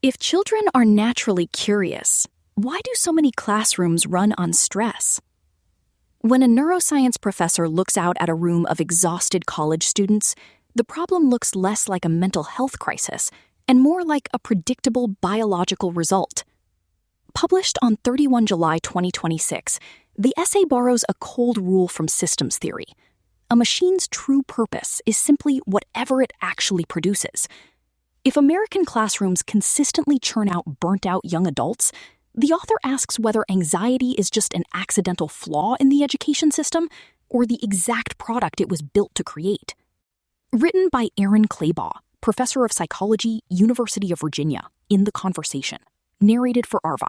If children are naturally curious, why do so many classrooms run on stress? When a neuroscience professor looks out at a room of exhausted college students, the problem looks less like a mental health crisis and more like a predictable biological result. Published on 31 July 2026, the essay borrows a cold rule from systems theory. A machine's true purpose is simply whatever it actually produces. If American classrooms consistently churn out burnt-out young adults, the author asks whether anxiety is just an accidental flaw in the education system or the exact product it was built to create. Written by Aaron Claybaugh, professor of psychology, University of Virginia, in The Conversation. Narrated for Arva.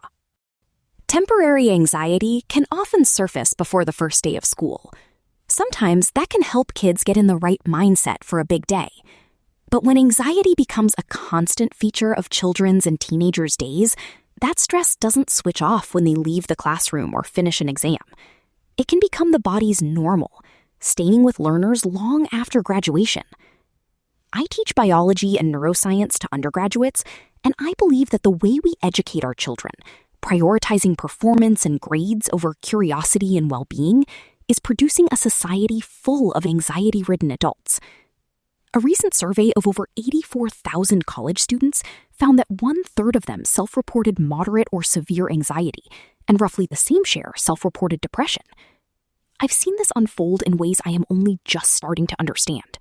Temporary anxiety can often surface before the first day of school. Sometimes that can help kids get in the right mindset for a big day. But when anxiety becomes a constant feature of children's and teenagers' days, that stress doesn't switch off when they leave the classroom or finish an exam. It can become the body's normal, staying with learners long after graduation. I teach biology and neuroscience to undergraduates, and I believe that the way we educate our children, prioritizing performance and grades over curiosity and well-being, is producing a society full of anxiety-ridden adults. A recent survey of over 84,000 college students found that 1/3 of them self-reported moderate or severe anxiety, and roughly the same share self-reported depression. I've seen this unfold in ways I am only just starting to understand.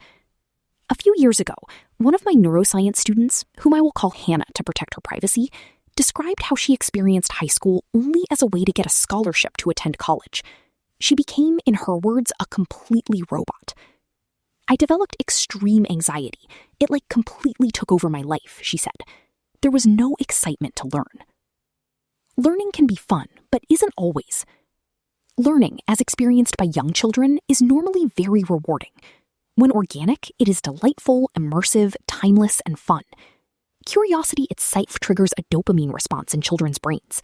A few years ago, one of my neuroscience students, whom I will call Hannah to protect her privacy, described how she experienced high school only as a way to get a scholarship to attend college. She became, in her words, a completely robot. I developed extreme anxiety. It completely took over my life, she said. There was no excitement to learn. Learning can be fun, but isn't always. Learning, as experienced by young children, is normally very rewarding. When organic, it is delightful, immersive, timeless, and fun. Curiosity itself triggers a dopamine response in children's brains.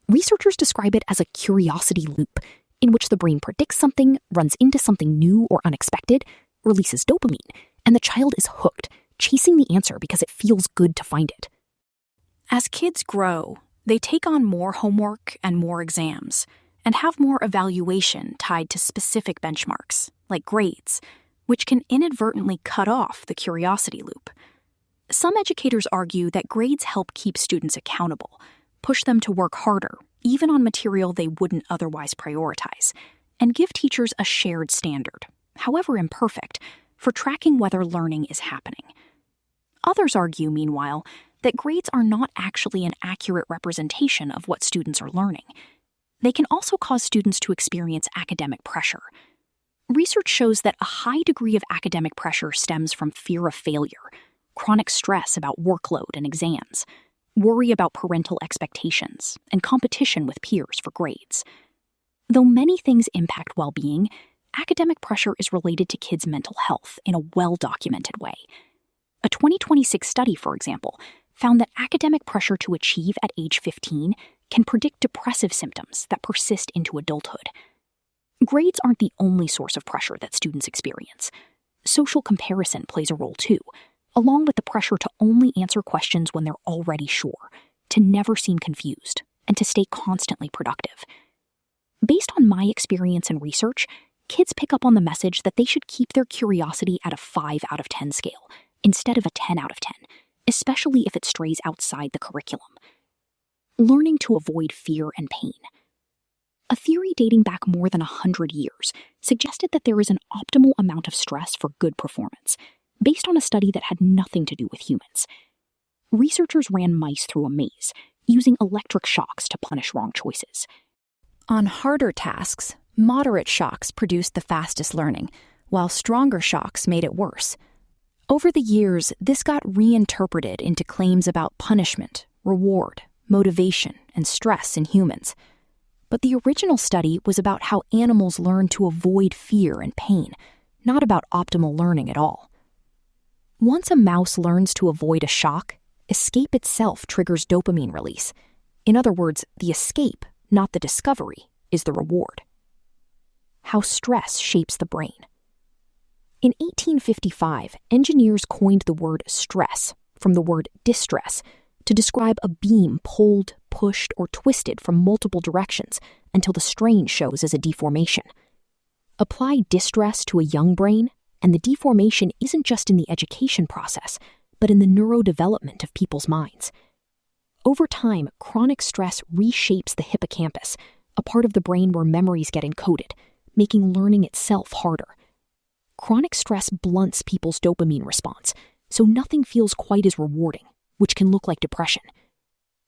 Researchers describe it as a curiosity loop, in which the brain predicts something, runs into something new or unexpected, releases dopamine, and the child is hooked, chasing the answer because it feels good to find it. As kids grow, they take on more homework and more exams, and have more evaluation tied to specific benchmarks, like grades, which can inadvertently cut off the curiosity loop. Some educators argue that grades help keep students accountable, push them to work harder, even on material they wouldn't otherwise prioritize, and give teachers a shared standard, however imperfect, for tracking whether learning is happening. Others argue, meanwhile, that grades are not actually an accurate representation of what students are learning. They can also cause students to experience academic pressure. Research shows that a high degree of academic pressure stems from fear of failure, chronic stress about workload and exams, worry about parental expectations, and competition with peers for grades. Though many things impact well-being, academic pressure is related to kids' mental health in a well-documented way. A 2026 study, for example, found that academic pressure to achieve at age 15 can predict depressive symptoms that persist into adulthood. Grades aren't the only source of pressure that students experience. Social comparison plays a role too, along with the pressure to only answer questions when they're already sure, to never seem confused, and to stay constantly productive. Based on my experience and research, kids pick up on the message that they should keep their curiosity at a 5 out of 10 scale, instead of a 10 out of 10, especially if it strays outside the curriculum. Learning to avoid fear and pain. A theory dating back more than 100 years suggested that there is an optimal amount of stress for good performance, based on a study that had nothing to do with humans. Researchers ran mice through a maze, using electric shocks to punish wrong choices. On harder tasks, moderate shocks produced the fastest learning, while stronger shocks made it worse. Over the years, this got reinterpreted into claims about punishment, reward, motivation, and stress in humans. But the original study was about how animals learn to avoid fear and pain, not about optimal learning at all. Once a mouse learns to avoid a shock, escape itself triggers dopamine release. In other words, the escape, not the discovery, is the reward. How stress shapes the brain. In 1855, engineers coined the word stress, from the word distress, to describe a beam pulled, pushed, or twisted from multiple directions until the strain shows as a deformation. Apply distress to a young brain, and the deformation isn't just in the education process, but in the neurodevelopment of people's minds. Over time, chronic stress reshapes the hippocampus, a part of the brain where memories get encoded, making learning itself harder. Chronic stress blunts people's dopamine response, so nothing feels quite as rewarding, which can look like depression.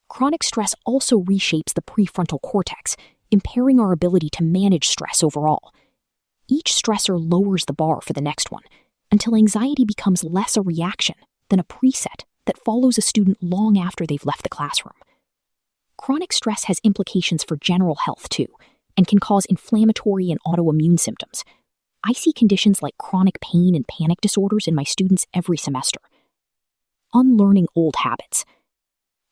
Chronic stress also reshapes the prefrontal cortex, impairing our ability to manage stress overall. Each stressor lowers the bar for the next one, until anxiety becomes less a reaction than a preset that follows a student long after they've left the classroom. Chronic stress has implications for general health too, and can cause inflammatory and autoimmune symptoms. I see conditions like chronic pain and panic disorders in my students every semester. Unlearning old habits.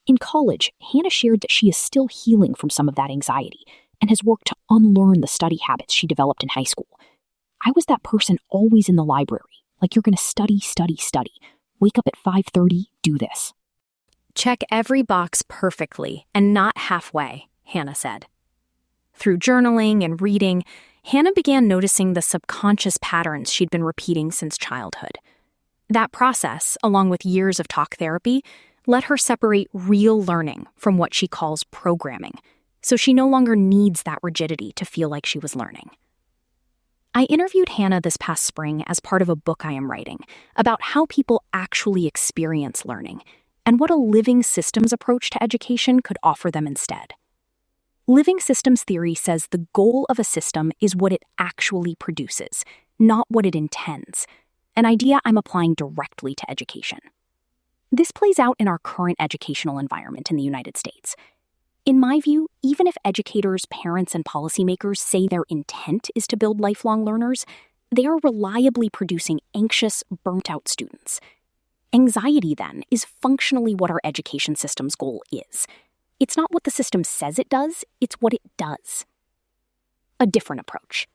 In college, Hannah shared that she is still healing from some of that anxiety and has worked to unlearn the study habits she developed in high school. I was that person always in the library, like you're going to study. Wake up at 5:30, do this. Check every box perfectly and not halfway, Hannah said. Through journaling and reading, Hannah began noticing the subconscious patterns she'd been repeating since childhood. That process, along with years of talk therapy, let her separate real learning from what she calls programming, so she no longer needs that rigidity to feel like she was learning. I interviewed Hannah this past spring as part of a book I am writing about how people actually experience learning and what a living systems approach to education could offer them instead. Living systems theory says the goal of a system is what it actually produces, not what it intends, an idea I'm applying directly to education. This plays out in our current educational environment in the United States. In my view, even if educators, parents, and policymakers say their intent is to build lifelong learners, they are reliably producing anxious, burnt-out students. Anxiety, then, is functionally what our education system's goal is. It's not what the system says it does, it's what it does. A different approach.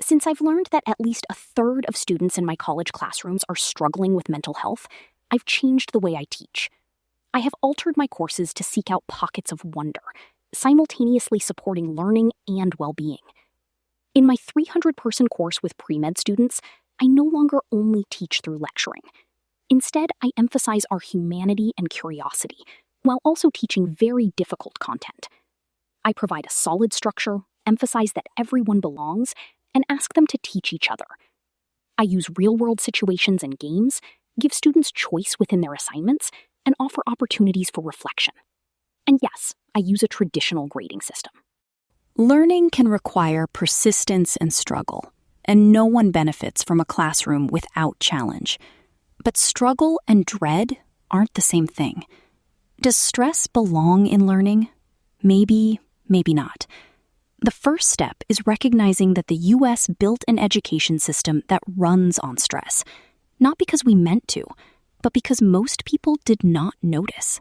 Since I've learned that at least a third of students in my college classrooms are struggling with mental health, I've changed the way I teach. I have altered my courses to seek out pockets of wonder, simultaneously supporting learning and well-being. In my 300-person course with pre-med students, I no longer only teach through lecturing. Instead, I emphasize our humanity and curiosity, while also teaching very difficult content. I provide a solid structure, emphasize that everyone belongs, and ask them to teach each other. I use real-world situations and games, give students choice within their assignments, and offer opportunities for reflection. And yes, I use a traditional grading system. Learning can require persistence and struggle, and no one benefits from a classroom without challenge. But struggle and dread aren't the same thing. Does stress belong in learning? Maybe, maybe not. The first step is recognizing that the U.S. built an education system that runs on stress, not because we meant to, but because most people did not notice.